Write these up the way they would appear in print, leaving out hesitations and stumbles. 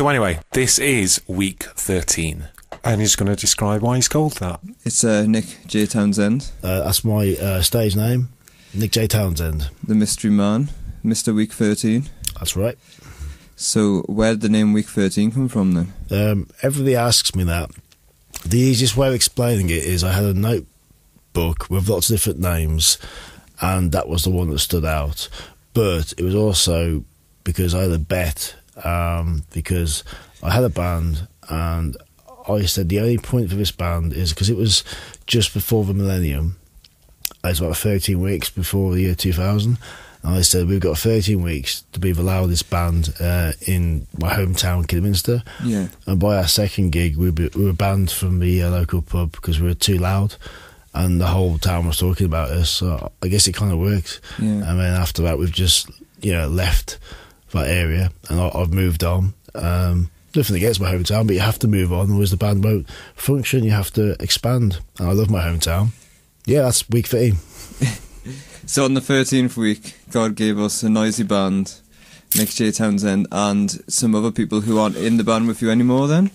So anyway, this is week 13. And he's going to describe why he's called that. It's Nick J. Townsend. That's my stage name, Nick J. Townsend. The Mystery Man, Mr. WEAK13. That's right. So where did the name WEAK13 come from then? Everybody asks me that. The easiest way of explaining it is I had a notebook with lots of different names, and that was the one that stood out. But it was also because I had a bet, because I had a band, and I said the only point for this band is because it was just before the millennium. It was about 13 weeks before the year 2000. And I said, we've got 13 weeks to be the loudest band in my hometown, Kidderminster. Yeah. And by our second gig, we were banned from the local pub because we were too loud. And the whole town was talking about us. So I guess it kind of worked. Yeah. And then after that, we've just, left that area. And I've moved on. Nothing against my hometown, but you have to move on. Otherwise the band won't function. You have to expand. And I love my hometown. Yeah, that's week 13. So on the 13th week, God gave us a noisy band, Nick J. Townsend, and some other people who aren't in the band with you anymore then?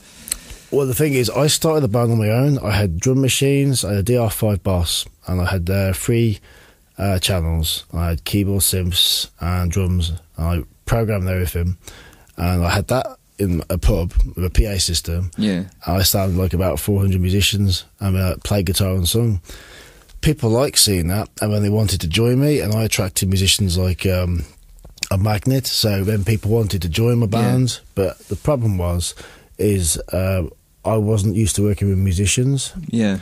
Well, the thing is, I started the band on my own. I had drum machines, I had a DR5 Boss, and I had 3 channels. I had keyboard, synths, and drums. And I programmed everything. And I had that in a pub with a PA system. Yeah. And I sounded like about 400 musicians, and I played guitar and sung. People like seeing that, and when they wanted to join me, and I attracted musicians like a magnet, so then people wanted to join my band. Yeah. But the problem is I wasn't used to working with musicians. Yeah.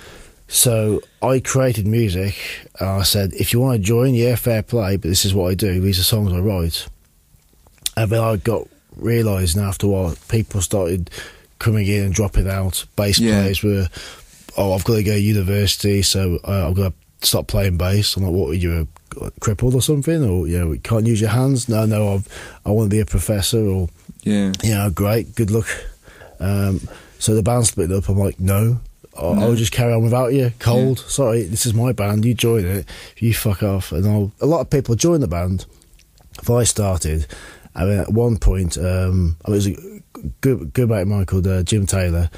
So I created music, and I said, if you want to join, yeah, fair play, but this is what I do, these are songs I write. And then I got realising after a while, people started coming in and dropping out. Bass players were, I've got to go to university, so I've got to stop playing bass. I'm like, what, are you crippled or something? Or, you can't use your hands? No, I want to be a professor, or, great, good luck. So the band split up. I'm like, no, I'll just carry on without you. Cold, sorry, this is my band, you join it, you fuck off. And a lot of people joined the band before I started. I mean, at one point, I was a good mate of mine called Jim Taylor,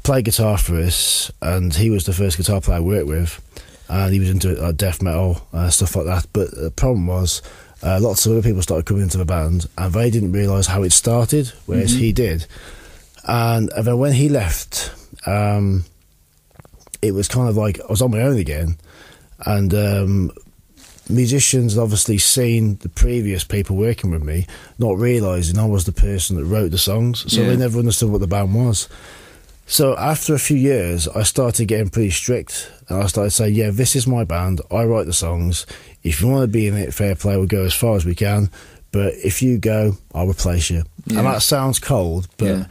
played guitar for us, and he was the first guitar player I worked with, and he was into death metal, stuff like that. But the problem was, lots of other people started coming into the band, and they didn't realise how it started, whereas he did. And then when he left, it was kind of like I was on my own again, and musicians had obviously seen the previous people working with me, not realising I was the person that wrote the songs, so they never understood what the band was. So after a few years, I started getting pretty strict, and I started saying, yeah, this is my band, I write the songs, if you want to be in it, fair play, we'll go as far as we can, but if you go, I'll replace you. And that sounds cold, but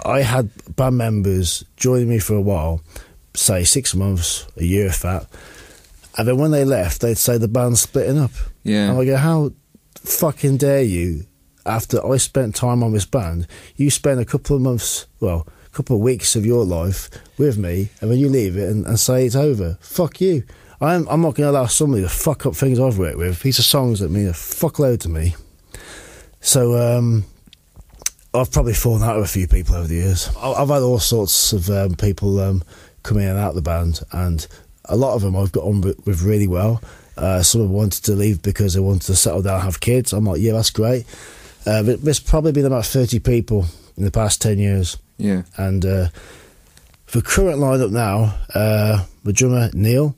I had band members joining me for a while, say 6 months, a year if that, and then when they left, they'd say the band's splitting up. Yeah. And I go, how fucking dare you, after I spent time on this band, you spend a couple of weeks of your life with me, and then you leave it and say it's over. Fuck you. I'm not going to allow somebody to fuck up things I've worked with. These are songs that mean a fuckload to me. So I've probably fallen out with a few people over the years. I've had all sorts of people come in and out of the band, and a lot of them I've got on with really well. Some have wanted to leave because they wanted to settle down and have kids. I'm like, yeah, that's great. But there's probably been about 30 people in the past 10 years. Yeah. And the current lineup now, the drummer Neil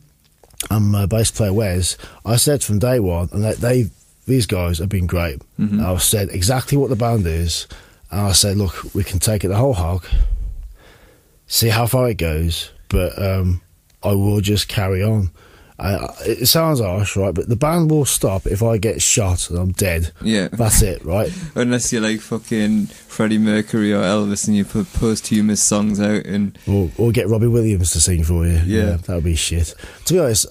and my bass player Wes, I said from day one, and these guys have been great. I've said exactly what the band is, and I said, look, we can take it the whole hog, see how far it goes, but I will just carry on. It sounds harsh, right? But the band will stop if I get shot and I'm dead. Yeah. That's it, right? Unless you're like fucking Freddie Mercury or Elvis and you put posthumous songs out and... Or get Robbie Williams to sing for you. Yeah. That would be shit. To be honest,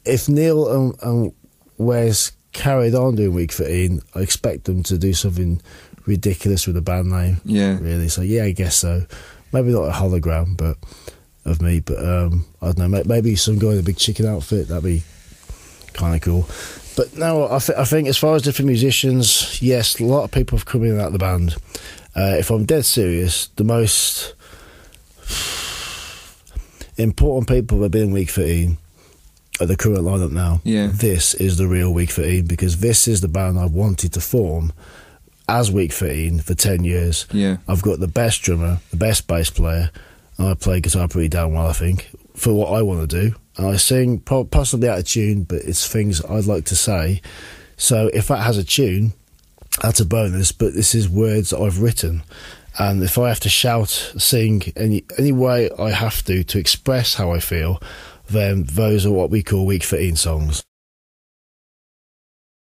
if Neil and Wes carried on doing WEAK13, I expect them to do something ridiculous with the band name. Yeah. Really. So, yeah, I guess so. Maybe not a hologram, but... of me, but I don't know, maybe some guy in a big chicken outfit, that'd be kind of cool. But no, I think as far as different musicians, yes, a lot of people have come in and out of the band, If I'm dead serious, the most important people that have been in WEAK13 are the current lineup now. Yeah. This is the real WEAK13, because this is the band I wanted to form as WEAK13 for 10 years. Yeah. I've got the best drummer, the best bass player, and I play guitar pretty damn well, I think, for what I want to do. And I sing possibly out of tune, but it's things I'd like to say. So if that has a tune, that's a bonus, but this is words that I've written. And if I have to shout, sing, any way I have to express how I feel, then those are what we call WEAK13 songs.